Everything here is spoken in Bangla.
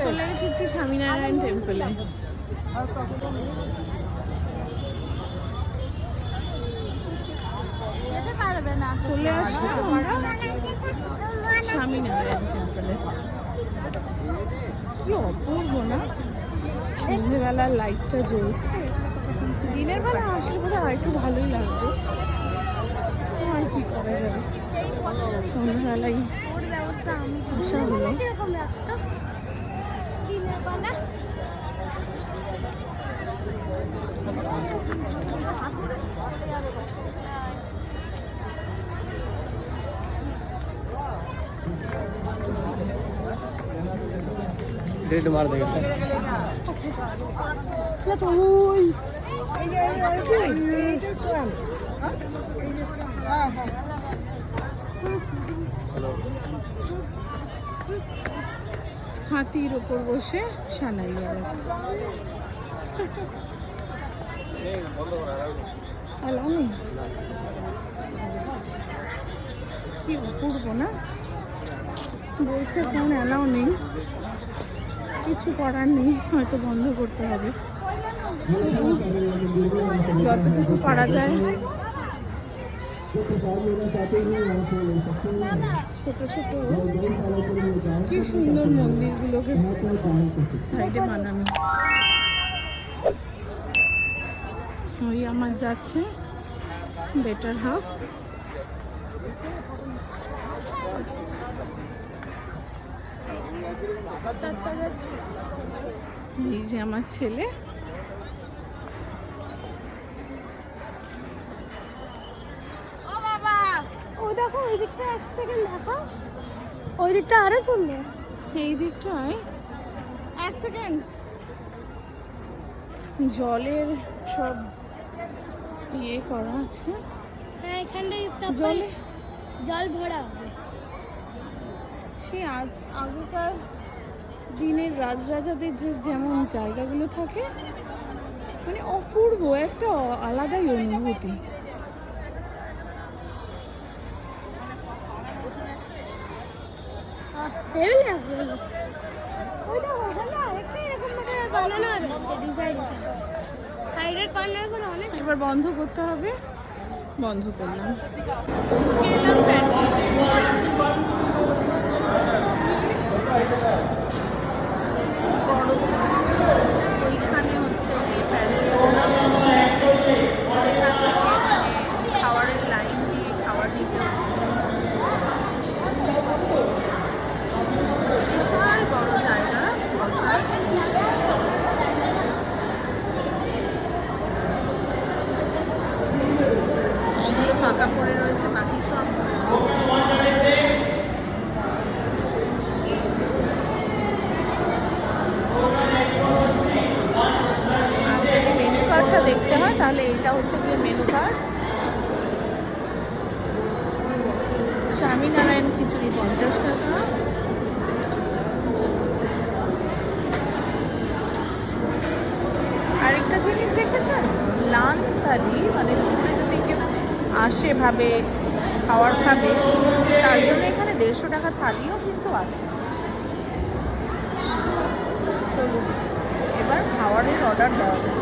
চলে এসেছি স্বামীনারায়ণ টেম্পলে। চলে আসলাম আমরা স্বামীনারায়ণ টেম্পলে। কি অপূর্ব না, সন্ধ্যেবেলার লাইটটা জ্বলছে। দিনের বেলা আসলে বোধ হয় একটু ভালোই লাগতো, আর কি করা যাবে, সন্ধ্যাবেলায় আসা হলো। डेट मार देगा सर। হাতির ওপর বসে সানাই বেড়াচ্ছে। কি অপূর্ব না, বলছে ফোন অ্যালাউ নেই, কিছু করার নেই, হয়তো বন্ধ করতে হবে। যতটুকু পারা যায় ছোট ছোট কি সুন্দর মন্দিরগুলোকে সাইডে বানানো। ওই আমার যাচ্ছে বেটার হাফ। এই যে আমার ছেলে, দেখো ওই দিকটা, এক সেকেন্ড দেখো ওই দিকটা আরো সুন্দর। এই দিকটায় এক সেকেন্ড জলের সব ইয়ে করা আছে। হ্যাঁ এখানটায় জলে জল ভরা হবে। সেই আগেকার দিনের রাজরাজাদের যে যেমন জায়গাগুলো থাকে, মানে অপূর্ব একটা আলাদাই অনুভূতি। এবার বন্ধ করতে হবে, বন্ধ করলাম। ওইখানে হচ্ছে খাবারের লাইন দিয়ে খাবার নিতে বিশাল বড় জায়গা বসার। এইগুলো ফাঁকা পড়ে রয়েছে, বাকি সব মেনু কার্ডটা দেখতে হয়, তাহলে এইটা হচ্ছে গিয়ে মেনু কার্ড। স্বামীনারায়ণ খিচুড়ি 50 টাকা। আরেকটা জিনিস দেখেছেন, লাঞ্চ থালি, মানে দুপুরে যদি কেউ আসে ভাবে খাওয়ার খাবে, তার জন্য এখানে 150 টাকা থালিও কিন্তু আছে। চলুন এবার খাওয়ারের অর্ডার দেওয়া যায়।